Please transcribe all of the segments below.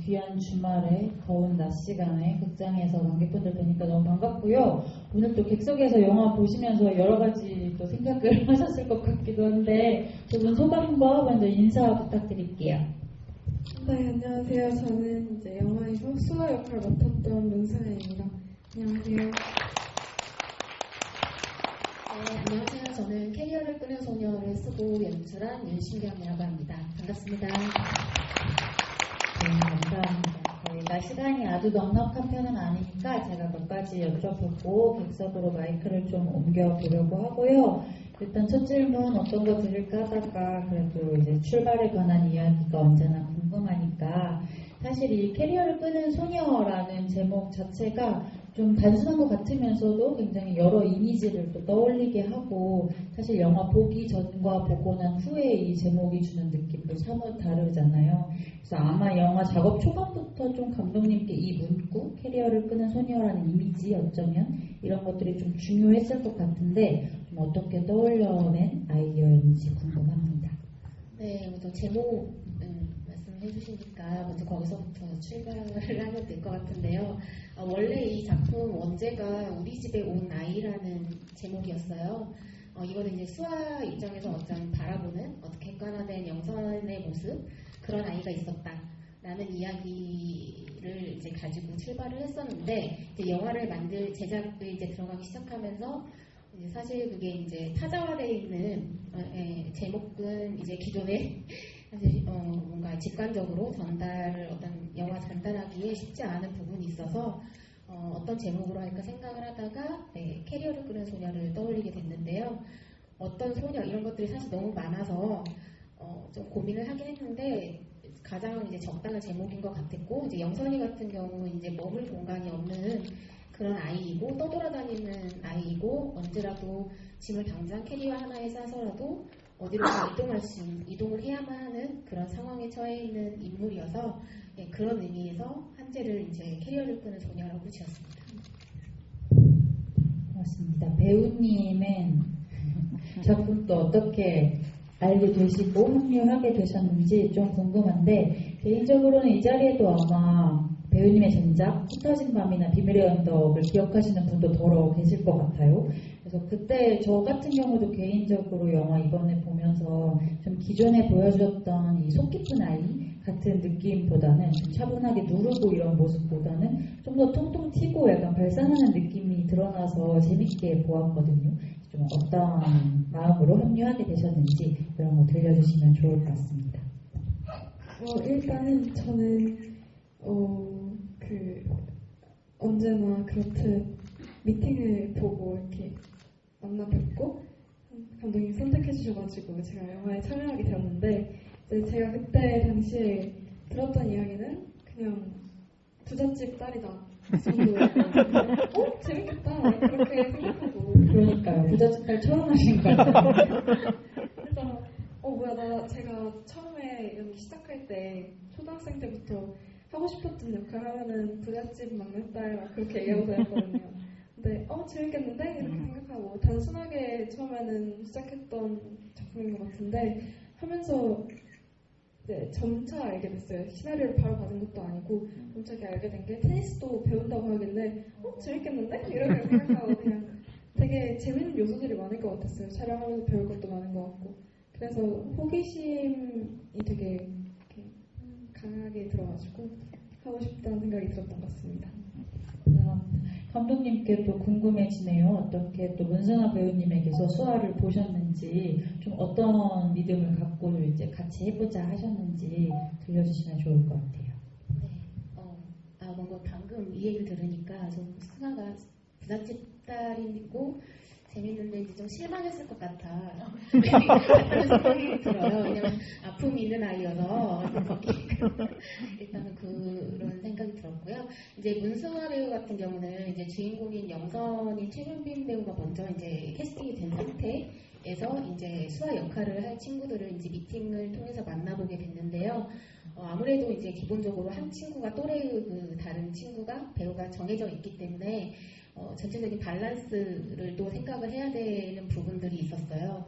귀한 주말에 더운 낮 시간에 극장에서 관객분들 뵈니까 너무 반갑고요. 오늘 또 객석에서 영화 보시면서 여러 가지 또 생각을 하셨을 것 같기도 한데 두 분 소감과 먼저 인사 부탁드릴게요. 네, 안녕하세요. 저는 이제 영화에서 수아 역할을 맡았던 문승아입니다. 안녕하세요. 안녕하세요. 저는 캐리어를 끄는 소녀를 쓰고 연출한 윤신경이라고 합니다. 반갑습니다. 네, 감사합니다. 저희가 시간이 아주 넉넉한 편은 아니니까 제가 몇 가지 여쭤보고 객석으로 마이크를 좀 옮겨보려고 하고요. 일단 첫 질문 어떤 거 드릴까 하다가 그래도 이제 출발에 관한 이야기가 언제나 궁금하니까 사실 이 캐리어를 끄는 소녀라는 제목 자체가 좀 단순한 것 같으면서도 굉장히 여러 이미지를 또 떠올리게 하고 사실 영화 보기 전과 보고 난 후에 이 제목이 주는 느낌도 사뭇 다르잖아요. 그래서 아마 영화 작업 초반부터 좀 감독님께 이 문구 캐리어를 끄는 소녀라는 이미지 어쩌면 이런 것들이 좀 중요했을 것 같은데 좀 어떻게 떠올려낸 아이디어인지 궁금합니다. 네, 먼저 제목 말씀해 주시니까 먼저 거기서부터 출발을 하면 될 것 같은데요. 원래 이 작품 원제가 우리 집에 온 아이라는 제목이었어요. 이거는 이제 수아 입장에서 어떤 바라보는 어떻게 객관화된 영선의 모습 그런 아이가 있었다라는 이야기를 이제 가지고 출발을 했었는데 이제 영화를 만들 제작을 이제 들어가기 시작하면서 이제 사실 그게 이제 타자화되어 있는 제목은 이제 기존에 사실 뭔가 직관적으로 전달을 어떤 영화 전달하기에 쉽지 않은 부분이 있어서 어떤 제목으로 할까 생각을 하다가 캐리어를 끄는 소녀를 떠올리게 됐는데요. 어떤 소녀 이런 것들이 사실 너무 많아서 좀 고민을 하긴 했는데 가장 이제 적당한 제목인 것 같았고 이제 영선이 같은 경우는 이제 머물 공간이 없는 그런 아이이고 떠돌아다니는 아이이고 언제라도 짐을 당장 캐리어 하나에 싸서라도 어디론가 이동을 해야만 하는 그런 상황에 처해 있는 인물이어서 그런 의미에서 한제를 이제 캐리어를 끄는 소녀라고 지었습니다. 고맙습니다. 배우님은 작품도 어떻게 알게 되시고 합류하게 되셨는지 좀 궁금한데 개인적으로는 이 자리에도 아마 배우님의 전작 흩어진 밤이나 비밀의 언덕을 기억하시는 분도 더러 계실 것 같아요. 그래서 그때 저 같은 경우도 개인적으로 영화 이번에 보면서 좀 기존에 보여주었던 이 속 깊은 아이 같은 느낌보다는 좀 차분하게 누르고 이런 모습보다는 좀 더 통통 튀고 약간 발산하는 느낌이 드러나서 재밌게 보았거든요. 좀 어떤 마음으로 합류하게 되셨는지 이런 거 들려주시면 좋을 것 같습니다. 일단은 저는 언제나 그렇듯 미팅을 보고 이렇게 만나 뵙고 감독님이 선택해 주셔가지고 제가 영화에 참여하게 되었는데 이제 제가 그때 당시에 들었던 이야기는 그냥 부잣집 딸이다 정도 재밌겠다 그렇게 생각하고 그러니까요. 부잣집 딸 처음 하신 거 같아요. 그래서 제가 처음에 연기 시작할 때 초등학생 때부터 하고 싶었던 역할 하면은 부잣집 막내딸 막 그렇게 얘기하고 다녔거든요. 근데 재밌겠는데? 이렇게 생각하고 단순하게 처음에는 시작했던 작품인 것 같은데 하면서 점차 알게 됐어요. 시나리오를 바로 받은 것도 아니고 점차 알게 된 게 테니스도 배운다고 하길래 재밌겠는데? 이렇게 생각하고 그냥 되게 재밌는 요소들이 많을 것 같았어요. 촬영하면서 배울 것도 많은 것 같고 그래서 호기심이 되게 강하게 들어가지고 하고 싶다는 생각이 들었던 것 같습니다. 감독님께 또 궁금해지네요. 어떻게 또 문승아 배우님에게서 수아를 보셨는지 좀 어떤 믿음을 갖고 이제 같이 해보자 하셨는지 들려주시면 좋을 것 같아요. 네, 뭔가 방금 이 얘기를 들으니까 좀 승아가 부잣집 딸이고 재밌는데 이제 좀 실망했을 것 같아. 그런 생각이 들어요. 왜냐면 아픔이 있는 아이여서 일단은 그런 생각이 들었고요. 이제 문승아 배우 같은 경우는 이제 주인공인 영선이 최윤빈 배우가 먼저 이제 캐스팅이 된 상태에서 이제 수아 역할을 할 친구들을 이제 미팅을 통해서 만나보게 됐는데요. 아무래도 이제 기본적으로 한 친구가 또래의 다른 친구가 배우가 정해져 있기 때문에 전체적인 밸런스를 또 생각을 해야 되는 부분들이 있었어요.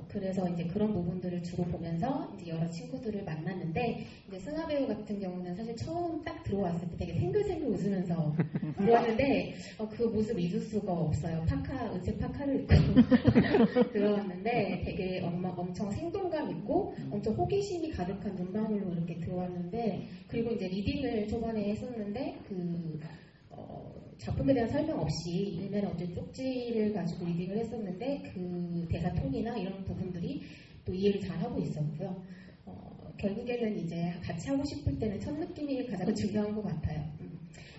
그래서 이제 그런 부분들을 주로 보면서 이제 여러 친구들을 만났는데, 이제 승하 배우 같은 경우는 사실 처음 딱 들어왔을 때 되게 생글생글 웃으면서 들어왔는데, 그 모습 잊을 수가 없어요. 은색 파카를 입고 들어왔는데 되게 엄청 생동감 있고 엄청 호기심이 가득한 눈망울로 이렇게 들어왔는데, 그리고 이제 리딩을 초반에 했었는데 작품에 대한 설명 없이 일면에 어떤 쪽지를 가지고 리딩을 했었는데 그 대사 톤이나 이런 부분들이 또 이해를 잘 하고 있었고요. 결국에는 이제 같이 하고 싶을 때는 첫 느낌이 가장 중요한 것 같아요.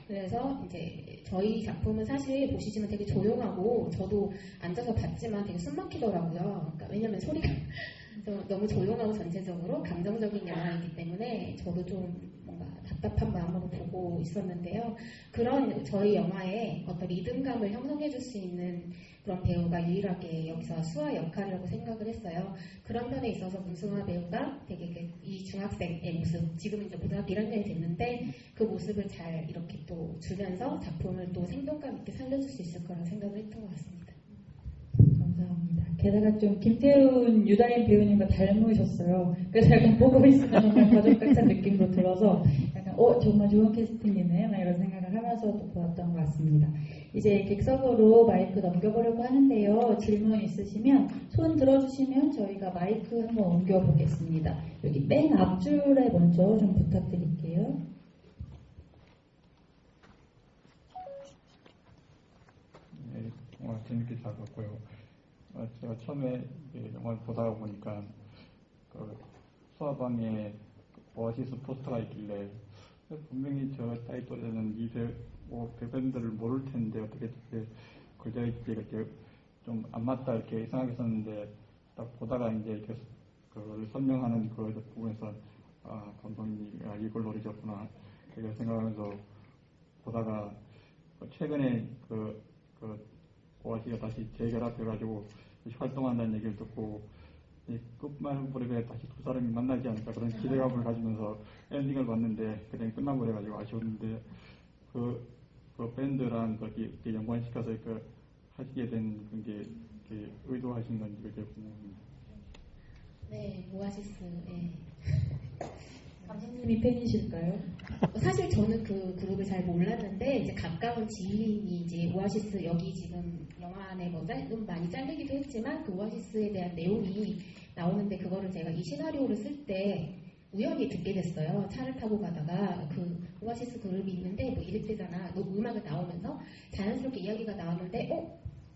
그래서 이제 저희 작품은 사실 보시지만 되게 조용하고, 저도 앉아서 봤지만 되게 숨막히더라고요. 그러니까 왜냐면 소리가 너무 조용하고 전체적으로 감정적인 영화이기 때문에 저도 좀 뭔가 답답한 마음으로 보고 있었는데요. 그런 저희 영화에 어떤 리듬감을 형성해 줄 수 있는 그런 배우가 유일하게 여기서 수아 역할이라고 생각을 했어요. 그런 면에 있어서 문승아 배우가 되게 이 중학생의 모습, 지금 이제 고등학교 1학년이 됐는데 그 모습을 잘 이렇게 또 주면서 작품을 또 생동감 있게 살려줄 수 있을 거라고 생각을 했던 것 같습니다. 감사합니다. 게다가 좀 김태훈, 유다인 배우님과 닮으셨어요. 그래서 약간 보고 있으면 정말 가족 같은 느낌도 들어서 약간 정말 좋은 캐스팅이네 이런 생각을 하면서 또 보았던 것 같습니다. 이제 객석으로 마이크 넘겨보려고 하는데요. 질문 있으시면 손 들어주시면 저희가 마이크 한번 옮겨보겠습니다. 여기 맨 앞줄에 먼저 좀 부탁드릴게요. 네, 영화 재밌게 잘 봤고요. 제가 처음에 영화를 보다가 보니까 그 수아방에 오아시스 포스터가 있길래 분명히 저 타이틀에는 이 배우들을 모를 텐데 어떻게 걸려있지 이렇게 좀 안 맞다 이렇게 생각했었는데, 딱 보다가 이제 이렇게 그걸 설명하는 그 부분에서 감독님이 이걸 노리셨구나 이렇게 생각하면서 보다가 최근에 오아시가 다시 재결합해가지고 활동한다는 얘기를 듣고 끝말부분에 다시 두 사람이 만나지 않을까 그런 기대감을 가지면서 엔딩을 봤는데 그냥 끝나버려가지고 아쉬웠는데 그 밴드랑 그렇게 연관시켜서 하시게 된 게 의도하신 건지 그게 궁금합니다. 네, 오아시스. 네. 감독님이 팬이실까요? 사실 저는 그 그룹을 잘 몰랐는데 이제 가까운 지인이 이제 오아시스, 여기 지금 영화 안에 좀 많이 잘리기도 했지만 그 오아시스에 대한 내용이 나오는데, 그거를 제가 이 시나리오를 쓸 때 우연히 듣게 됐어요. 차를 타고 가다가 그 오아시스 그룹이 있는데 뭐 이랬대잖아. 음악이 나오면서 자연스럽게 이야기가 나오는데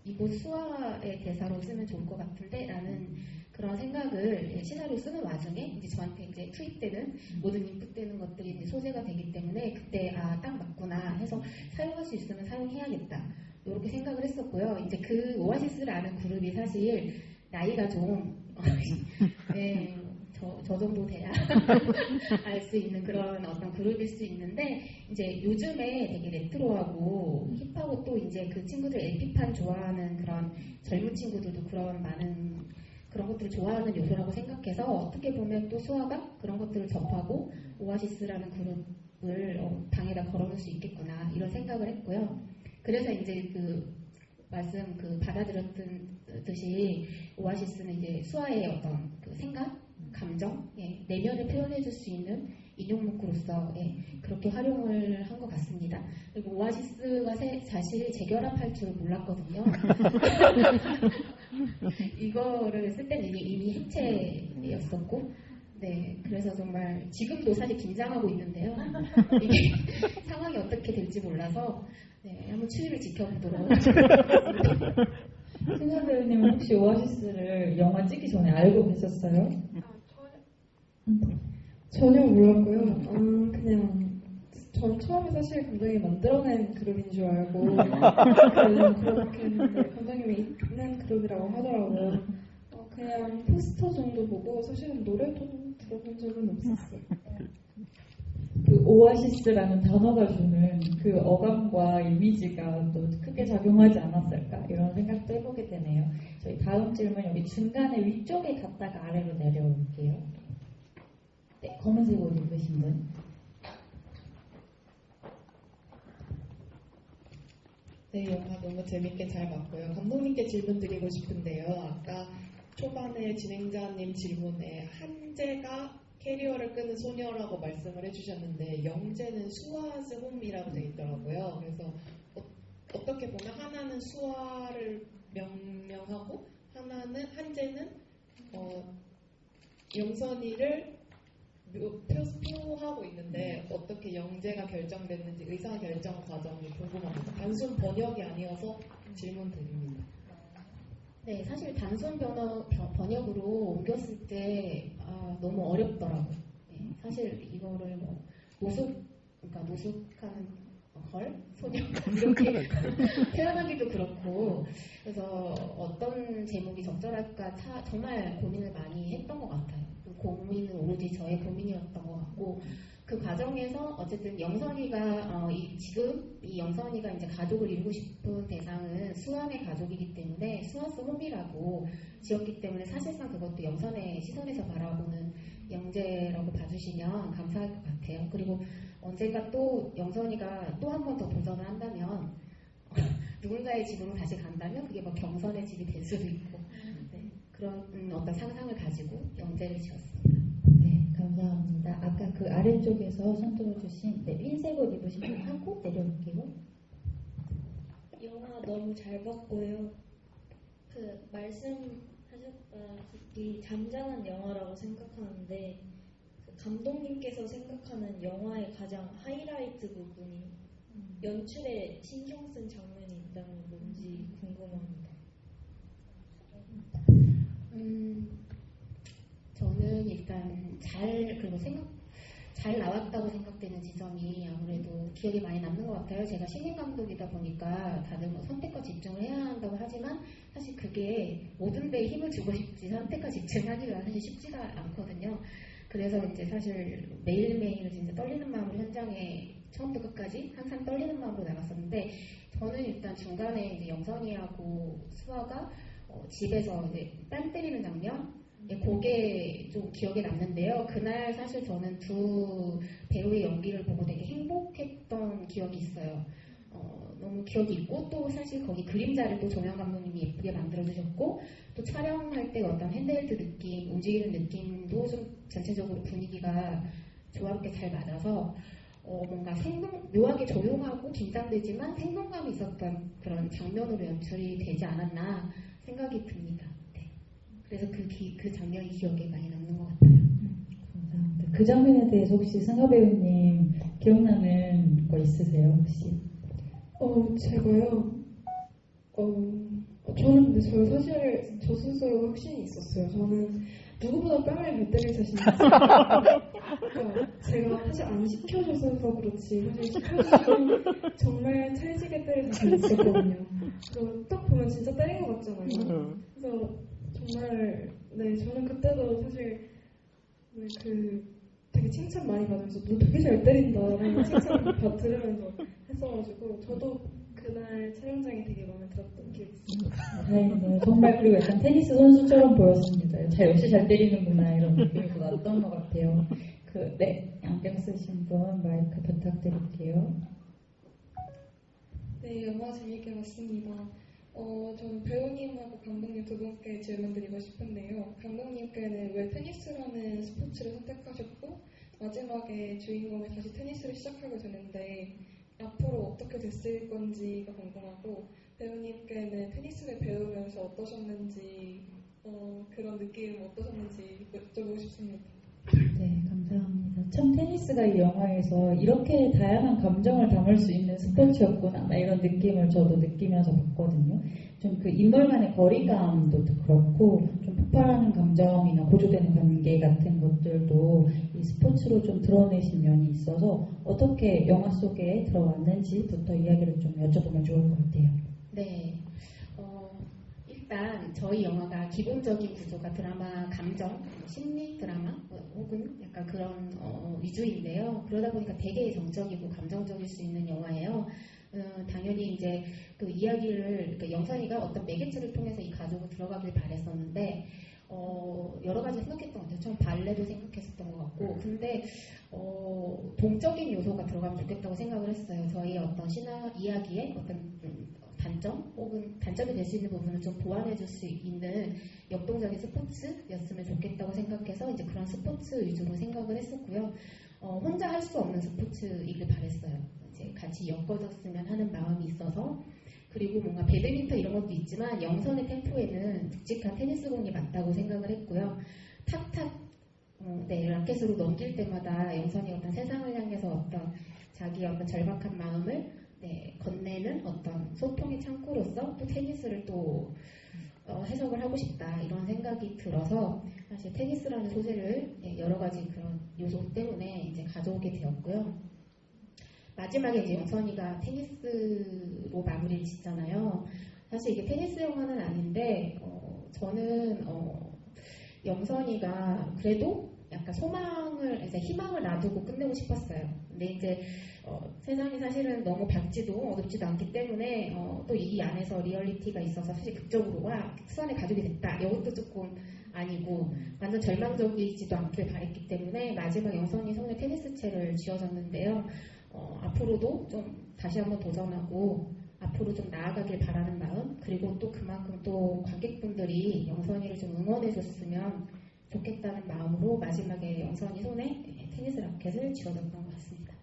이거 수아의 대사로 쓰면 좋을 것 같은데 라는 그런 생각을 시나리오 쓰는 와중에 이제 저한테 이제 투입되는 모든 인풋되는 것들이 이제 소재가 되기 때문에 그때 딱 맞구나 해서 사용할 수 있으면 사용해야겠다 이렇게 생각을 했었고요. 이제 그 오아시스라는 그룹이 사실 나이가 좀 네, 저 정도 돼야 알 수 있는 그런 어떤 그룹일 수 있는데, 이제 요즘에 되게 레트로하고 힙하고 또 이제 그 친구들 LP판 좋아하는 그런 젊은 친구들도 그런 많은 그런 것들을 좋아하는 요소라고 생각해서 어떻게 보면 또 수아가 그런 것들을 접하고 오아시스라는 그룹을 방에다 걸어놓을 수 있겠구나 이런 생각을 했고요. 그래서 이제 말씀 받아들였듯이 오아시스는 이제 수아의 어떤 생각, 감정, 내면을 표현해줄 수 있는 인용문구로서 그렇게 활용을 한 것 같습니다. 그리고 오아시스가 사실 재결합할 줄 몰랐거든요. 이거를 쓸 때는 이미 해체였었고, 네, 그래서 정말 지금도 사실 긴장하고 있는데요. 이게 상황이 어떻게 될지 몰라서 한번 추이를 지켜보도록 하겠습니다. 승하 배우님은 혹시 오아시스를 영화 찍기 전에 알고 계셨어요? 전혀 몰랐고요. 그냥 전 처음에 사실 감독님이 만들어낸 그룹인 줄 알고 그렇게 했는데 감독님이 있는 그룹이라고 하더라고요. 그냥 포스터 정도 보고 사실은 노래도 들어본 적은 없었어요. 그 오아시스라는 단어가 주는 그 어감과 이미지가 또 크게 작용하지 않았을까 이런 생각도 해보게 되네요. 저희 다음 질문 여기 중간에 위쪽에 갔다가 아래로 내려올게요. 네, 검은색 옷 입으신 분. 네, 영화 너무 재밌게 잘 봤고요. 감독님께 질문 드리고 싶은데요. 아까 초반에 진행자님 질문에 한재가 캐리어를 끄는 소녀라고 말씀을 해주셨는데 영재는 수화스 홈이라고 되어 있더라고요. 그래서 어떻게 보면 하나는 수화를 명명하고 한재는 영선이를 표하고 있는데 어떻게 영재가 결정됐는지 의사결정 과정이 궁금합니다. 단순 번역이 아니어서 질문 드립니다. 네, 사실 단순 번역으로 옮겼을 때 너무 어렵더라고요. 네, 사실 이거를 그러니까 노숙하는 걸? 소녀? 이렇게 표현하기도 그렇고 그래서 어떤 제목이 적절할까 정말 고민을 많이 했던 것 같아요. 그 고민은 오로지 저의 고민이었던 것 같고 그 과정에서 어쨌든 영선이가 지금 이 영선이가 이제 가족을 이루고 싶은 대상은 수원의 가족이기 때문에 수원스 홈이라고 지었기 때문에 사실상 그것도 영선의 시선에서 바라보는 영재라고 봐주시면 감사할 것 같아요. 그리고 언젠가 또 영선이가 또 한 번 더 도전을 한다면 누군가의 집으로 다시 간다면 그게 뭐 경선의 집이 될 수도 있고 네, 그런 어떤 상상을 가지고 영재를 지었습니다. 네, 감사합니다. 아까 그 아래쪽에서 손 들어주신 흰색 옷 입으신 분 하고 내려올게요. 영화 너무 잘 봤고요. 그 말씀하셨다시피 잔잔한 영화라고 생각하는데 그 감독님께서 생각하는 영화의 가장 하이라이트 부분이 연출에 신경 쓴 장면이 있다면 뭔지 궁금합니다. 저는 일단 잘 나왔다고 생각되는 지점이 아무래도 기억에 많이 남는 것 같아요. 제가 신인 감독이다 보니까 다들 뭐 선택과 집중을 해야 한다고 하지만 사실 그게 모든 데에 힘을 주고 싶지 선택과 집중하기가 사실 쉽지가 않거든요. 그래서 이제 사실 매일매일 진짜 떨리는 마음으로 현장에 처음부터 끝까지 항상 떨리는 마음으로 나갔었는데 저는 일단 중간에 이제 영선이하고 수아가 집에서 이제 땀 때리는 장면 그게 좀 기억에 남는데요. 그날 사실 저는 두 배우의 연기를 보고 되게 행복했던 기억이 있어요. 너무 기억이 있고 또 사실 거기 그림자를 또 정현 감독님이 예쁘게 만들어주셨고 또 촬영할 때 어떤 핸드헬드 느낌, 움직이는 느낌도 좀 전체적으로 분위기가 조화롭게 잘 맞아서 뭔가 묘하게 조용하고 긴장되지만 생동감이 있었던 그런 장면으로 연출이 되지 않았나 생각이 듭니다. 네. 그래서 그 장면이 기억에 많이 남는 것 같아요. 감사합니다. 그 장면에 대해서 혹시 승하 배우님 기억나는 거 있으세요 혹시? 제가요. 저는 근데 사실 저 스스로 확신이 있었어요. 저는 누구보다 뺨을 잘 때릴 자신이 있어요. 그러니까 제가 사실 안 시켜줘서 그렇지 사실 시켜주시면 정말 찰지게 때릴 자신이 있었거든요. 그리고 딱 보면 진짜 때린 것 같잖아요. 그래서 정말 저는 그때도 사실 되게 칭찬 많이 받으면서 너 되게 잘 때린다라는 칭찬 들으면서 했어가지고 저도 그날 촬영장이 되게 마음에 들었던 기억이 있어요. 다행이네요. 정말 그리고 약간 테니스 선수처럼 보였습니다. 역시 잘 때리는구나 이런 느낌이 더 났던 것 같아요. 안경 쓰신 분 마이크 부탁드릴게요. 네, 영화 재밌게 봤습니다. 저는 배우님하고 감독님 두 분께 질문드리고 싶은데요. 감독님께는 왜 테니스라는 스포츠를 선택하셨고 마지막에 주인공이 다시 테니스를 시작하게 되는데 앞으로 어떻게 됐을 건지가 궁금하고 배우님께는 테니스를 배우면서 어떠셨는지 그런 느낌 어떠셨는지 여쭤보고 싶습니다. 네, 감사합니다. 참 테니스가 이 영화에서 이렇게 다양한 감정을 담을 수 있는 스포츠였구나 이런 느낌을 저도 느끼면서 봤거든요. 좀 그 인물 간의 거리감도 그렇고 좀 폭발하는 감정이나 고조되는 관계 같은 것들도 이 스포츠로 좀 드러내신 면이 있어서 어떻게 영화 속에 들어왔는지부터 이야기를 좀 여쭤보면 좋을 것 같아요. 네. 일단 저희 영화가 기본적인 구조가 드라마 감정, 심리 드라마 혹은 약간 그런 위주인데요. 그러다 보니까 되게 정적이고 감정적일 수 있는 영화예요. 당연히 이제 그 이야기를 그러니까 영선이가 어떤 매개체를 통해서 이 가족을 들어가길 바랬었는데 여러 가지 생각했던 것 같아요. 처음 발레도 생각했었던 것 같고 근데 동적인 요소가 들어가면 좋겠다고 생각을 했어요. 저희 어떤 신화 이야기에 어떤 단점 혹은 단점이 될 수 있는 부분을 좀 보완해 줄 수 있는 역동적인 스포츠였으면 좋겠다고 생각해서 이제 그런 스포츠 위주로 생각을 했었고요. 혼자 할 수 없는 스포츠이길 바랬어요. 이제 같이 엮어졌으면 하는 마음이 있어서 그리고 뭔가 배드민턴 이런 것도 있지만 영선의 템포에는 묵직한 테니스공이 맞다고 생각을 했고요. 라켓으로 넘길 때마다 영선이 어떤 세상을 향해서 어떤 자기의 어떤 절박한 마음을 건네는 어떤 소통의 창구로서 또 테니스를 또 해석을 하고 싶다 이런 생각이 들어서 사실 테니스라는 소재를 여러 가지 그런 요소 때문에 이제 가져오게 되었고요. 마지막에 이제 영선이가 테니스로 마무리를 짓잖아요. 사실 이게 테니스 영화는 아닌데 저는 영선이가 그래도 약간 희망을 놔두고 끝내고 싶었어요. 근데 이제 세상이 사실은 너무 밝지도 어둡지도 않기 때문에 또 이 안에서 리얼리티가 있어서 사실 극적으로 수완의 가족이 됐다. 이것도 조금 아니고 완전 절망적이지도 않길 바랬기 때문에 마지막 영선이 손에 테니스채를 쥐어줬는데요. 앞으로도 좀 다시 한번 도전하고 앞으로 좀 나아가길 바라는 마음 그리고 또 그만큼 또 관객분들이 영선이를 좀 응원해줬으면 좋겠다는 마음으로 마지막에 영선이 손에 테니스 라켓을 쥐어줬던 것 같습니다.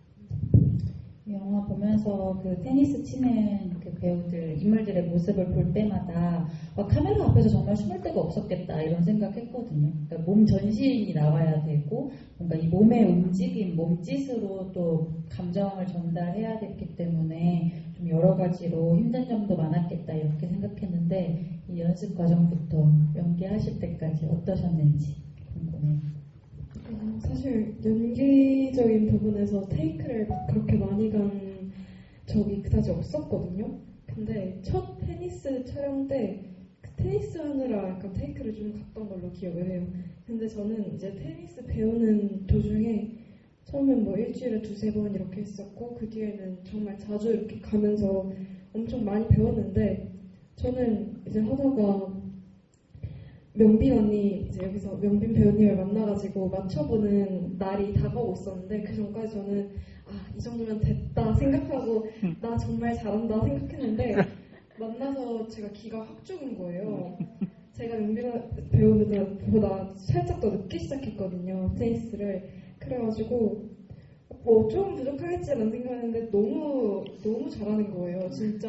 영화 보면서 그 테니스 치는 그 배우들, 인물들의 모습을 볼 때마다 카메라 앞에서 정말 숨을 데가 없었겠다 이런 생각했거든요. 그러니까 몸 전신이 나와야 되고 뭔가 이 몸의 움직임, 몸짓으로 또 감정을 전달해야 됐기 때문에 좀 여러 가지로 힘든 점도 많았겠다 이렇게 생각했는데 이 연습 과정부터 연기하실 때까지 어떠셨는지 궁금해요. 사실 연기적인 부분에서 테이크를 막 그렇게 많이 간 적이 그다지 없었거든요. 근데 첫 테니스 촬영 때 테니스 하느라 약간 테이크를 좀 갔던 걸로 기억을 해요. 근데 저는 이제 테니스 배우는 도중에 처음엔 뭐 일주일에 2-3번 이렇게 했었고 그 뒤에는 정말 자주 이렇게 가면서 엄청 많이 배웠는데 저는 이제 하다가 명빈 언니 이제 여기서 명빈 배우님을 만나가지고 맞춰보는 날이 다가오고 있었는데 그 전까지 저는 이 정도면 됐다 생각하고 나 정말 잘한다 생각했는데 만나서 제가 기가 확 죽은 거예요. 제가 명빈 배우보다 살짝 더 늦게 시작했거든요 테니스를. 그래가지고 조금 부족하겠지라는 생각했는데 너무 잘하는 거예요. 진짜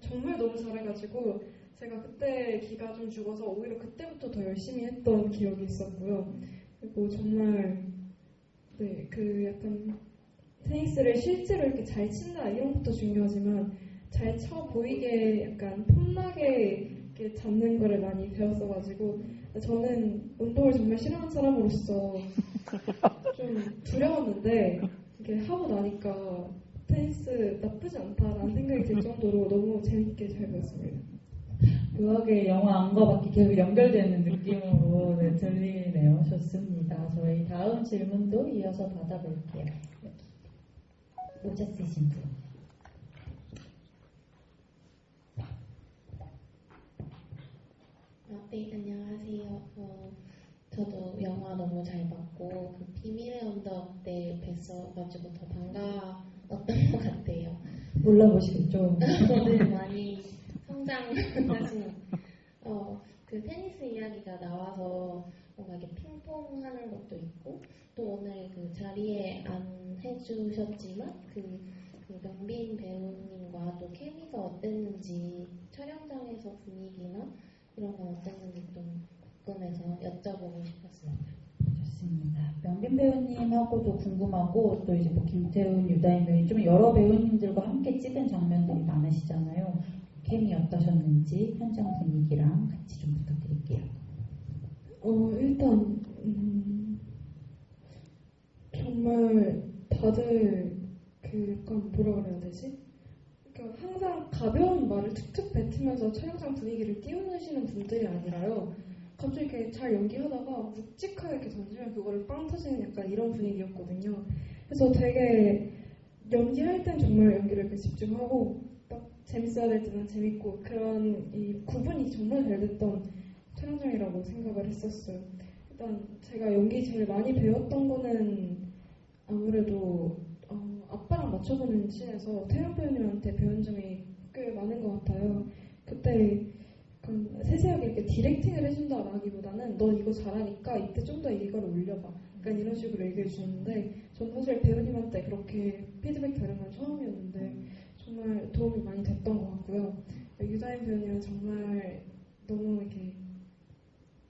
정말 너무 잘해가지고 제가 그때 기가 좀 죽어서 오히려 그때부터 더 열심히 했던 기억이 있었고요. 그리고 정말 그 약간 테니스를 실제로 이렇게 잘 친다 이런 것도 중요하지만 잘 쳐 보이게 약간 폼나게 이렇게 잡는 거를 많이 배웠어가지고 저는 운동을 정말 싫어하는 사람으로서 좀 두려웠는데 이렇게 하고 나니까 테니스 나쁘지 않다라는 생각이 들 정도로 너무 재밌게 잘 배웠습니다. 묘하게 영화 안과 밖이 계속 연결되는 느낌으로 들리네요. 좋습니다. 저희 다음 질문도 이어서 받아볼게요. 모자 쓰신 분. 네, 안녕하세요. 저도 영화 너무 잘 봤고 그 비밀의 언덕 때 뵀어가지고 더 반가웠던 것 같아요. 몰라보시겠죠? 오늘 많이 성장하신 그 테니스 이야기가 나와서 뭔가 이렇게 핑퐁하는 것도 있고 또 오늘 그 자리에 안 해주셨지만 그 명빈 배우님과 또 케미가 어땠는지 촬영장에서 분위기나 이런 건 어땠는지 좀 궁금해서 여쭤보고 싶었습니다. 좋습니다. 명빈 배우님하고도 궁금하고 또 이제 뭐 김태훈, 유다인 배우님 좀 여러 배우님들과 함께 찍은 장면들이 많으시잖아요. 케미 어떠셨는지 현장 분위기랑 같이 좀 부탁드릴게요. 일단 정말 다들 그 약간 뭐라 그래야 되지? 그러니까 항상 가벼운 말을 툭툭 뱉으면서 촬영장 분위기를 띄우시는 분들이 아니라요. 갑자기 이렇게 잘 연기하다가 묵직하게 이렇게 던지면 그거를 빵 터지는 약간 이런 분위기였거든요. 그래서 되게 연기할 땐 정말 연기를 이렇게 집중하고 딱 재밌어야 될 때는 재밌고 그런 이 구분이 정말 잘 됐던 촬영장이라고 생각을 했었어요. 일단 제가 연기 제일 많이 배웠던 거는 아무래도 아빠랑 맞춰보는 씬에서 태연 배우님한테 배운 점이 꽤 많은 것 같아요. 그때 약간 세세하게 이렇게 디렉팅을 해준다라기보다는 너 이거 잘하니까 이때 좀 더 이거를 올려봐. 약간 이런 식으로 얘기해 주는데 전 사실 배우님한테 그렇게 피드백 들은 건 처음이었는데 정말 도움이 많이 됐던 것 같고요. 유다인 배우님은 정말 너무 이렇게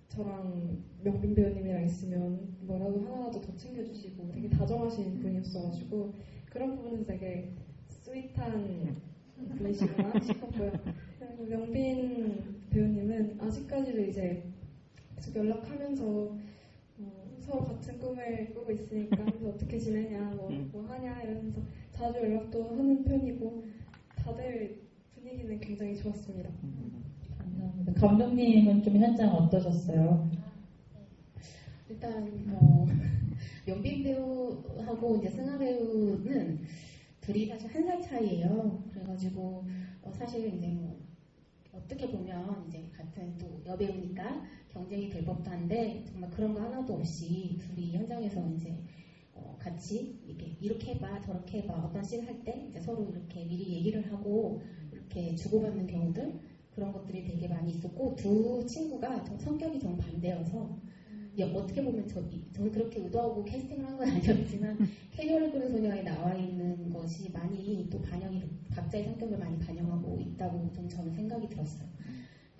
저랑 명빈 배우님이랑 있으면 뭐라도 하나라도 더 챙겨주시고 되게 다정하신 분이었어가지고 그런 부분에서 되게 스윗한 분이시구나 싶었고요. 그리고 명빈 배우님은 아직까지도 이제 계속 연락하면서 서로 같은 꿈을 꾸고 있으니까 그래서 어떻게 지내냐, 뭐 하냐 이러면서 자주 연락도 하는 편이고 다들 분위기는 굉장히 좋았습니다. 감사합니다. 감독님은 좀 현장 어떠셨어요? 일단 연빈 배우하고 이제 승하 배우는 둘이 사실 한 살 차이예요. 그래가지고 사실 이제 뭐 어떻게 보면 이제 같은 또 여배우니까 경쟁이 될 법도 한데 정말 그런 거 하나도 없이 둘이 현장에서 이제 같이 이렇게 해봐 저렇게 해봐 어떤 씬 할 때 이제 서로 이렇게 미리 얘기를 하고 이렇게 주고받는 경우들 그런 것들이 되게 많이 있었고 두 친구가 성격이 좀 반대여서 어떻게 보면 저는 그렇게 의도하고 캐스팅을 한 건 아니었지만 캐리어를 꾸는 소녀에 나와 있는 것이 많이 또 반영이 각자의 성격을 많이 반영하고 있다고 좀 저는 생각이 들었어요.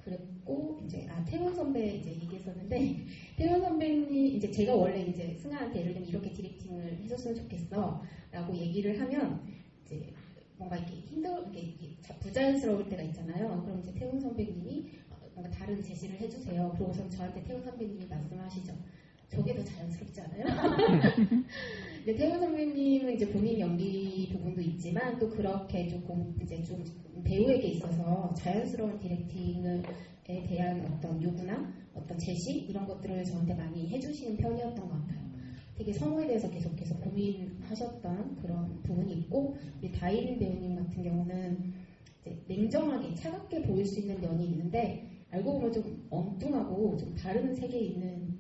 그랬고 이제 태원 선배 이제 얘기했었는데 태원 선배님 이제 제가 원래 이제 승아한테 예를 들면 이렇게 디렉팅을 해줬으면 좋겠어라고 얘기를 하면 이제 뭔가 이렇게 이렇게 부자연스러울 때가 있잖아요. 그럼 이제 태원 선배님이 뭔가 다른 제시를 해주세요. 그러고선 저한테 태원 선배님이 말씀하시죠. 저게 더 자연스럽지 않아요? 근데 태원 선배님은 이제 본인 연기 부분도 있지만 또 그렇게 조금 이제 좀 배우에게 있어서 자연스러운 디렉팅에 대한 어떤 요구나 어떤 제시 이런 것들을 저한테 많이 해주시는 편이었던 것 같아요. 되게 성우에 대해서 계속 고민하셨던 그런 부분이 있고 우리 다인 배우님 같은 경우는 이제 냉정하게 차갑게 보일 수 있는 면이 있는데 알고 보면 좀 엉뚱하고 좀 다른 세계에 있는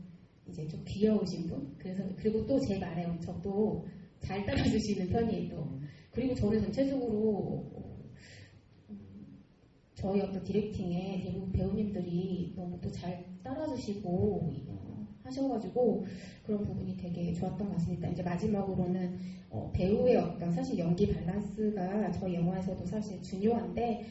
이제 좀 귀여우신 분. 그리고 또 제 말에 엄청 또 잘 따라주시는 편이에요. 그리고 저는 전체적으로 저희 어떤 디렉팅에 대부분 배우님들이 너무 또 잘 따라주시고 하셔가지고 그런 부분이 되게 좋았던 것 같습니다. 이제 마지막으로는 배우의 어떤 사실 연기 밸런스가 저희 영화에서도 사실 중요한데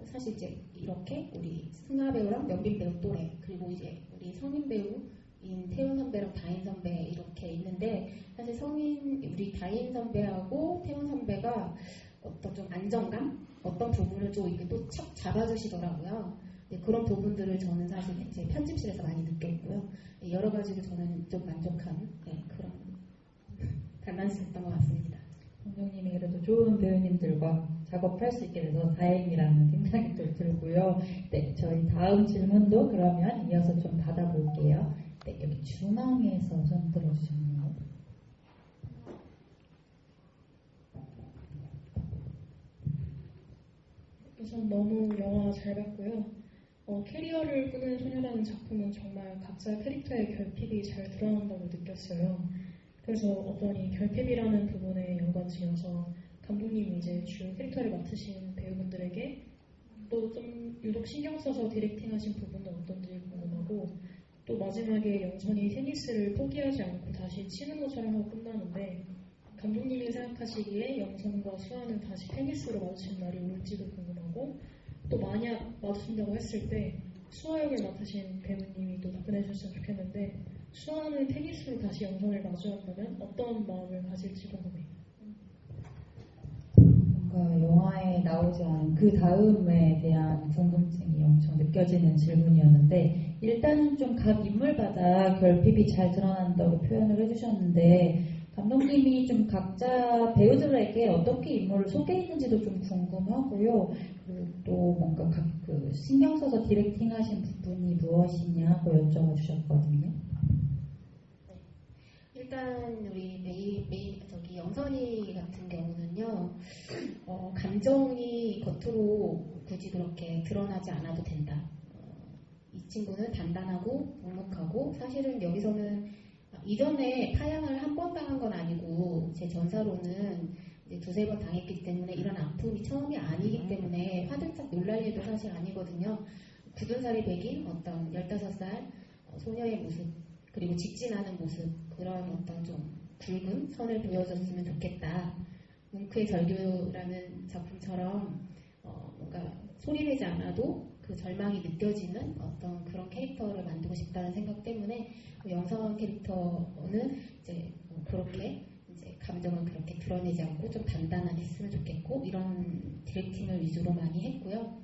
사실 이제 이렇게 우리 승하 배우랑 연빈 배우 또래 그리고 이제 우리 성인 배우인 태훈 선배랑 다인 선배 이렇게 있는데 사실 우리 다인 선배하고 태훈 선배가 어떤 좀 안정감 어떤 부분을 좀 이렇게 또 척 잡아주시더라고요. 그런 부분들을 저는 사실 이제 편집실에서 많이 느꼈고요. 여러 가지로 저는 좀 만족한 그런 밸런스였던 것 같습니다. 감독님이 그래도 좋은 배우님들과 작업할 수 있게 돼서 다행이라는 생각이 또 들고요. 네, 저희 다음 질문도 그러면 이어서 좀 받아볼게요. 네, 여기 중앙에서 좀 들어주셨네요. 우선 너무 영화 잘 봤고요. 캐리어를 꾸는 소녀라는 작품은 정말 각자 캐릭터의 결핍이 잘 드러난다고 느꼈어요. 그래서 어떤 이 결핍이라는 부분에 연관지어서 감독님이 이제 주요 캐릭터를 맡으신 배우분들에게 또 좀 유독 신경 써서 디렉팅하신 부분은 어떤지 궁금하고 또 마지막에 영선이 테니스를 포기하지 않고 다시 치는 것처럼 하고 끝나는데 감독님이 생각하시기에 영선과 수아는 다시 테니스로 마주치는 날이 올지도 궁금하고 또 만약 마주친다고 했을 때 수아 역을 맡으신 배우님이 또 답변해 주셨으면 좋겠는데 수아는 테니스로 다시 영선을 마주한다면 어떤 마음을 가질지 궁금해요. 뭔가 영화에 나오지 않은 그 다음에 대한 궁금증이 엄청 느껴지는 질문이었는데 일단은 좀 각 인물마다 결핍이 잘 드러난다고 표현을 해주셨는데 감독님이 좀 각자 배우들에게 어떻게 인물을 소개했는지도 좀 궁금하고요. 그리고 또 뭔가 그 신경 써서 디렉팅하신 부분이 무엇이냐고 여쭤봐 주셨거든요. 일단 우리 저기 영선이 같은 경우는요, 감정이 겉으로 굳이 그렇게 드러나지 않아도 된다. 이 친구는 단단하고 묵묵하고 사실은 여기서는 이전에 파양을 한 번 당한 건 아니고 제 전사로는 이제 두세 번 당했기 때문에 이런 아픔이 처음이 아니기 때문에 화들짝 놀랄 일도 사실 아니거든요. 굳은 살이 배긴 어떤 15살 소녀의 모습, 그리고 직진하는 모습, 그런 어떤 좀 굵은 선을 보여줬으면 좋겠다. 뭉크의 절규라는 작품처럼 뭔가 소리내지 않아도 그 절망이 느껴지는 어떤 그런 캐릭터를 만들고 싶다는 생각 때문에 영선 캐릭터는 이제 그렇게 이제 감정을 그렇게 드러내지 않고 좀 단단하게 했으면 좋겠고, 이런 디렉팅을 위주로 많이 했고요.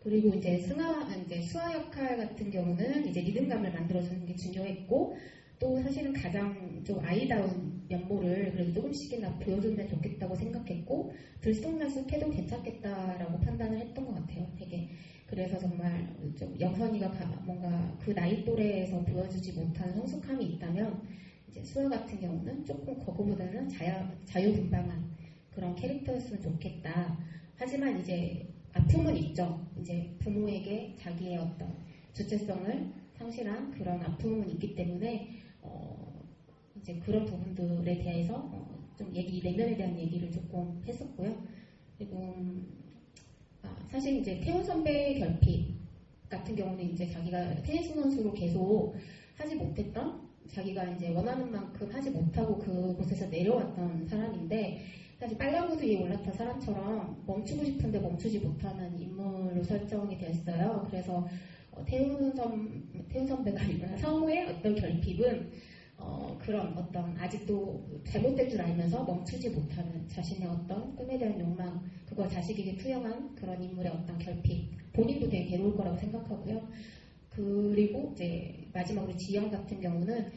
그리고 이제 수아 역할 같은 경우는 이제 리듬감을 만들어주는 게 중요했고, 또 사실은 가장 좀 아이다운 면모를 그래도 조금씩이나 보여주면 좋겠다고 생각했고, 들쑥날쑥해도 괜찮겠다라고 판단을 했던 것 같아요. 되게 그래서 정말 좀 영선이가 뭔가 그 나이 또래에서 보여주지 못한 성숙함이 있다면, 이제 수아 같은 경우는 조금 그거보다는 자유분방한 그런 캐릭터였으면 좋겠다. 하지만 이제 아픔은 있죠. 이제 부모에게 자기의 어떤 주체성을 상실한 그런 아픔은 있기 때문에 이제 그런 부분들에 대해서 좀 내면에 대한 얘기를 조금 했었고요. 그리고 사실 이제 태훈 선배의 결핍 같은 경우는 이제 자기가 테니스 선수로 계속 하지 못했던, 자기가 이제 원하는 만큼 하지 못하고 그곳에서 내려왔던 사람인데, 사실 빨간 구두 위에 올라탄 사람처럼 멈추고 싶은데 멈추지 못하는 인물로 설정이 됐어요. 그래서 태훈 선배가 아니라 성우의 어떤 결핍은 그런 어떤 아직도 잘못될 줄 알면서 멈추지 못하는 자신의 어떤 꿈에 대한 욕망, 그걸 자식에게 투영한 그런 인물의 어떤 결핍, 본인도 되게 괴로울 거라고 생각하고요. 그리고 이제 마지막으로 지영 같은 경우는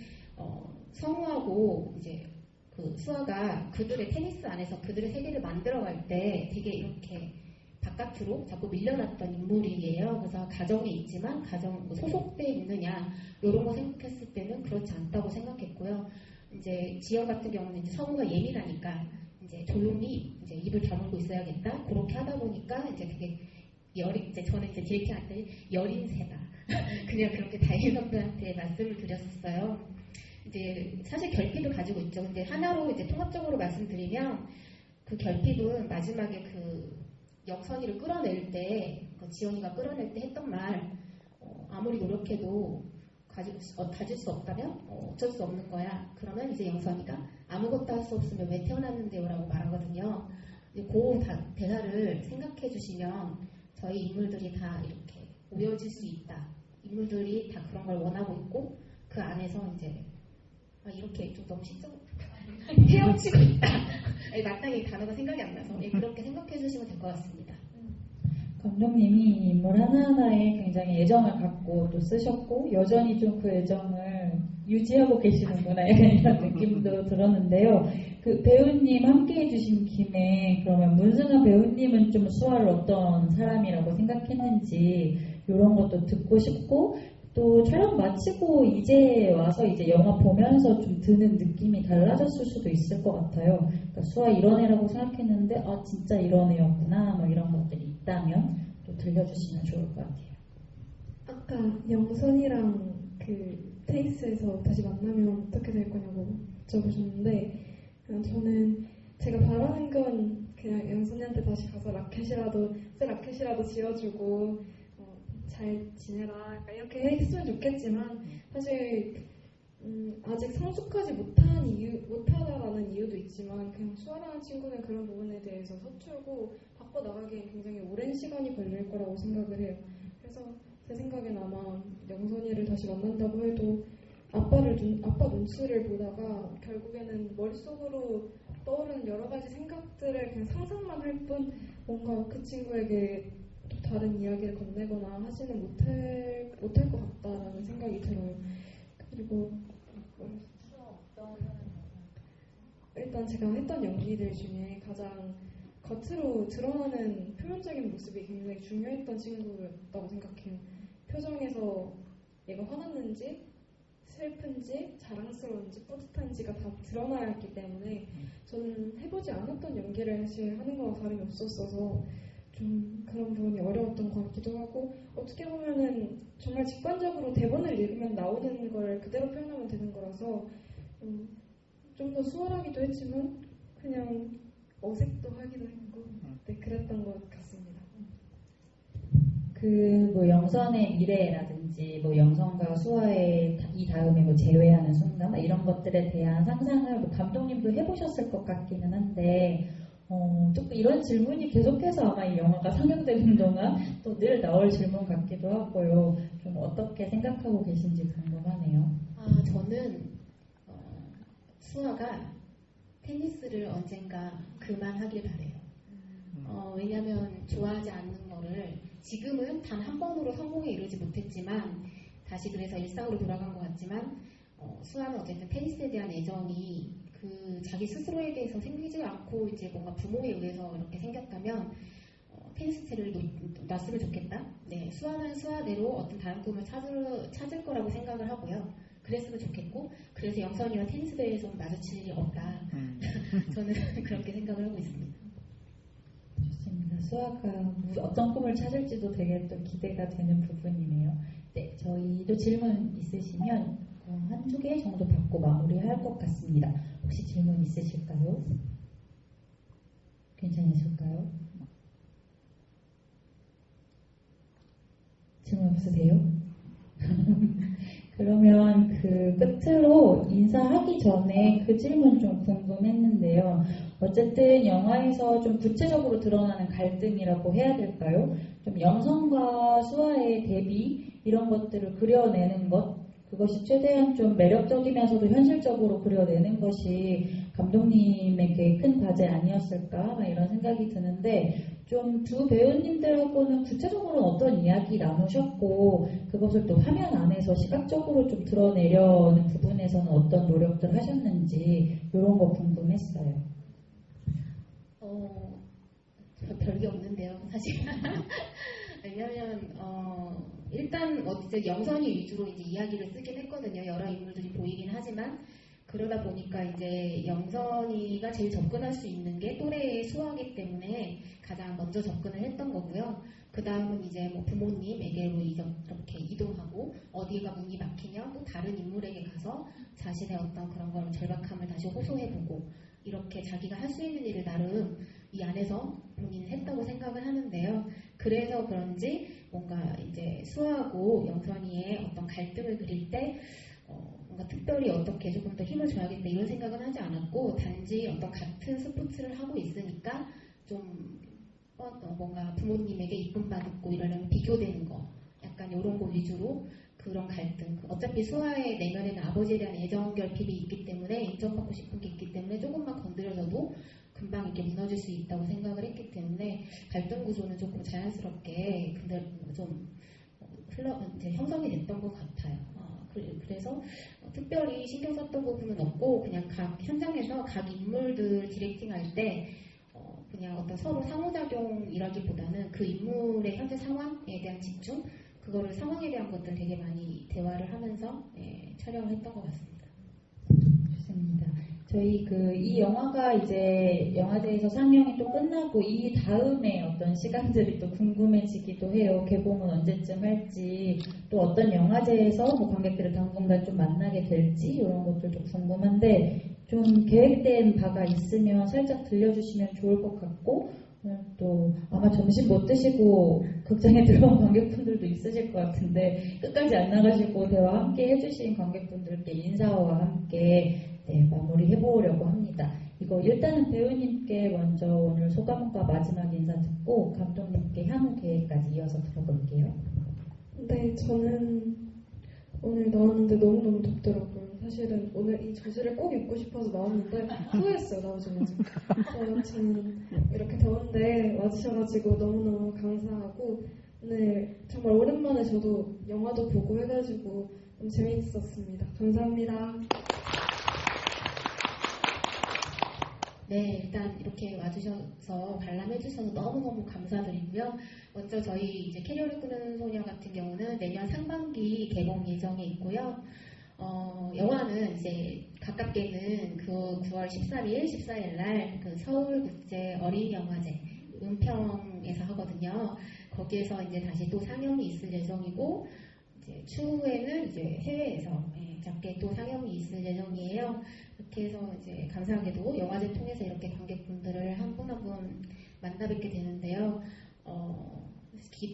성우하고 이제 그 수아가 그들의 테니스 안에서 그들의 세계를 만들어갈 때 되게 이렇게 바깥으로 자꾸 밀려났던 인물이에요. 그래서 가정에 있지만 가정 소속돼 있느냐 이런 거 생각했을 때는 그렇지 않다고 생각했고요. 이제 지영 같은 경우는 이제 성우가 예민하니까 이제 조용히 이제 입을 다물고 있어야겠다. 그렇게 하다 보니까 이제 되게 이제 저는 이제 디렉팅할 때 여린새다. 그냥 그렇게 다혜 선배한테 말씀을 드렸었어요. 이제 사실 결핍을 가지고 있죠. 근데 하나로 이제 통합적으로 말씀드리면 그 결핍은 마지막에 그 영선이를 끌어낼 때, 그 지연이가 끌어낼 때 했던 말, 아무리 노력해도 가질 수 없다면 어쩔 수 없는 거야. 그러면 이제 영선이가 아무것도 할 수 없으면 왜 태어났는데요? 라고 말하거든요. 그 대사를 생각해 주시면 저희 인물들이 다 이렇게 모여질 수 있다. 인물들이 다 그런 걸 원하고 있고, 그 안에서 이제 이렇게 좀 너무 시적으로 헤엄치고 있다. 마땅히 단어가 생각이 안 나서 그렇게 생각해 주시면 될 것 같습니다. 감독님이 인물 하나하나에 굉장히 애정을 갖고 또 쓰셨고, 여전히 좀 그 애정을 유지하고 계시는구나 이런 느낌도 들었는데요. 그 배우님 함께 해주신 김에 그러면 문승아 배우님은 좀 수아를 어떤 사람이라고 생각했는지 이런 것도 듣고 싶고, 또 촬영 마치고 이제 와서 이제 영화 보면서 좀 드는 느낌이 달라졌을 수도 있을 것 같아요. 그러니까 수아 이런 애라고 생각했는데 진짜 이런 애였구나, 뭐 이런 것들이 있다면 또 들려주시면 좋을 것 같아요. 아까 영선이랑 그 테니스에서 다시 만나면 어떻게 될 거냐고 여쭤보셨는데, 저는 제가 바라는 건 그냥 영선이한테 다시 가서 라켓이라도 지어주고 잘 지내라 이렇게 했으면 좋겠지만, 사실 아직 성숙하지 못하다라는 이유도 있지만, 그냥 수아라는 친구는 그런 부분에 대해서 서툴고 바꿔나가기엔 굉장히 오랜 시간이 걸릴 거라고 생각을 해요. 그래서 제 생각엔 아마 영선이를 다시 만난다고 해도 아빠 눈치를 보다가 결국에는 머릿속으로 떠오르는 여러 가지 생각들을 그냥 상상만 할 뿐, 뭔가 그 친구에게 또 다른 이야기를 건네거나 하지는 못할 것 같다라는 생각이 들어요. 그리고 일단 제가 했던 연기들 중에 가장 겉으로 드러나는 표면적인 모습이 굉장히 중요했던 친구였다고 생각해요. 표정에서 얘가 화났는지 슬픈지 자랑스러운지 뿌듯한지가 다 드러나야 했기 때문에 저는 해보지 않았던 연기를 사실 하는 거와 다름이 없었어서 좀 그런 부분이 어려웠던 것 같기도 하고, 어떻게 보면은 정말 직관적으로 대본을 읽으면 나오는 걸 그대로 표현하면 되는 거라서 좀 더 수월하기도 했지만, 그냥 어색도 하기도 했고 네, 그랬던 것 같습니다. 뭐 영선의 미래라든지 뭐 영선과 수아의 이 다음에 뭐 재회하는 순간 이런 것들에 대한 상상을 뭐 감독님도 해보셨을 것 같기는 한데 조금 이런 질문이 계속해서 아마 이 영화가 상영되는 동안 또 늘 나올 질문 같기도 하고요. 좀 어떻게 생각하고 계신지 궁금하네요. 저는 수아가 테니스를 언젠가 그만하길 바래요. 왜냐하면 좋아하지 않는 거를 지금은 단 한 번으로 성공에 이르지 못했지만 다시 그래서 일상으로 돌아간 것 같지만 수아는 어쨌든 테니스에 대한 애정이 그 자기 스스로에 대해서 생기지 않고 이제 뭔가 부모에 의해서 이렇게 생겼다면 테니스채를 놨으면 좋겠다. 네, 수아는 수아대로 어떤 다른 꿈을 찾을 거라고 생각을 하고요. 그랬으면 좋겠고 그래서 영선이와 테니스 대회에서 마주칠 일이 없다. 저는 그렇게 생각을 하고 있습니다. 좋습니다. 수아가 어떤 꿈을 찾을지도 되게 또 기대가 되는 부분이네요. 네, 저희도 질문 있으시면 한두 개 정도 받고 마무리할 것 같습니다. 혹시 질문 있으실까요? 괜찮으실까요? 질문 없으세요? 그러면 그 끝으로 인사하기 전에 그 질문 좀 궁금했는데요. 어쨌든 영화에서 좀 구체적으로 드러나는 갈등이라고 해야 될까요? 좀 영선과 수아의 대비 이런 것들을 그려내는 것, 그것이 최대한 좀 매력적이면서도 현실적으로 그려내는 것이 감독님에게 큰 과제 아니었을까 이런 생각이 드는데 좀 두 배우님들하고는 구체적으로 어떤 이야기 나누셨고 그것을 또 화면 안에서 시각적으로 좀 드러내려는 부분에서는 어떤 노력들 하셨는지 이런 거 궁금했어요. 별게 없는데요, 사실. 왜냐면 일단 어쨌든 영선이 위주로 이제 이야기를 쓰긴 했거든요. 여러 인물들이 보이긴 하지만 그러다 보니까 이제 영선이가 제일 접근할 수 있는 게 또래의 수아이기 때문에 가장 먼저 접근을 했던 거고요. 그 다음은 이제 뭐 부모님에게로 이렇게 이동하고 어디가 문이 막히면 또 다른 인물에게 가서 자신의 어떤 그런 걸 절박함을 다시 호소해보고 이렇게 자기가 할 수 있는 일을 나름 이 안에서 본인은 했다고 생각을 하는데요. 그래서 그런지 뭔가 이제 수아하고 영선이의 어떤 갈등을 그릴 때 뭔가 특별히 어떻게 조금 더 힘을 줘야겠다 이런 생각은 하지 않았고 단지 어떤 같은 스포츠를 하고 있으니까 좀 뭔가 부모님에게 이쁨 받고 이러려면 비교되는 거 약간 이런 거 위주로 그런 갈등 어차피 수아의 내면에는 아버지에 대한 애정 결핍이 있기 때문에 인정받고 싶은 게 있기 때문에 조금만 건드려져도 금방 이렇게 무너질 수 있다고 생각을 했기 때문에 갈등 구조는 조금 자연스럽게 근데 좀 이제 형성이 됐던 것 같아요. 그래서 특별히 신경 썼던 부분은 없고 그냥 각 현장에서 각 인물들 디렉팅할 때 그냥 어떤 서로 상호작용이라기보다는 그 인물의 현재 상황에 대한 집중 그거를 상황에 대한 것들 되게 많이 대화를 하면서 촬영을 했던 것 같습니다. 좋습니다. 저희 이 영화가 이제 영화제에서 상영이 또 끝나고 이 다음에 어떤 시간들이 또 궁금해지기도 해요. 개봉은 언제쯤 할지 또 어떤 영화제에서 뭐 관객들을 당분간 좀 만나게 될지 이런 것들도 궁금한데 좀 계획된 바가 있으면 살짝 들려주시면 좋을 것 같고 또 아마 점심 못 드시고 극장에 들어온 관객분들도 있으실 것 같은데 끝까지 안 나가시고 대화 함께 해주신 관객분들께 인사와 함께 마무리해보려고 합니다. 이거 일단은 배우님께 먼저 오늘 소감과 마지막 인사 듣고 감독님께 향후 계획까지 이어서 들어볼게요. 네, 저는 오늘 나왔는데 너무너무 덥더라고요. 사실은 오늘 이 저지를 꼭 입고 싶어서 나왔는데 후회했어요, 나오자마자. 저는 이렇게 더운데 와주셔가지고 너무너무 감사하고 오늘 정말 오랜만에 저도 영화도 보고 해가지고 너무 재밌었습니다. 감사합니다. 네, 일단 이렇게 와주셔서 관람해주셔서 너무너무 감사드리고요. 먼저 저희 이제 캐리어를 끄는 소녀 같은 경우는 내년 상반기 개봉 예정에 있고요. 영화는 이제 가깝게는 그 9월 13일, 14일 날 그 서울국제 어린이영화제 은평에서 하거든요. 거기에서 이제 다시 또 상영이 있을 예정이고 이제 추후에는 이제 해외에서 작게 또 상영이 있을 예정이에요. 이렇게 해서 이제 감사하게도 영화제 통해서 이렇게 관객분들을 만나 뵙게 되는데요.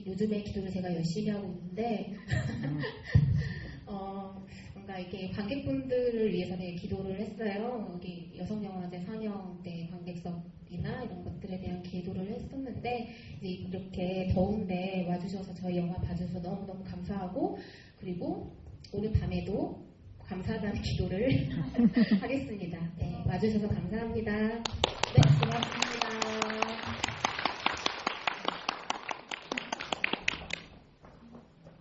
요즘에 기도를 제가 열심히 하고 있는데 뭔가 이렇게 관객분들을 위해서 되게 기도를 했어요. 여기 여성영화제 상영대 관객석이나 이런 것들에 대한 기도를 했었는데 이제 이렇게 더운데 와주셔서 저희 영화 봐주셔서 너무너무 감사하고 그리고 오늘 밤에도 감사하다는 기도를 하겠습니다. 네, 와주셔서 감사합니다. 네, 고맙습니다.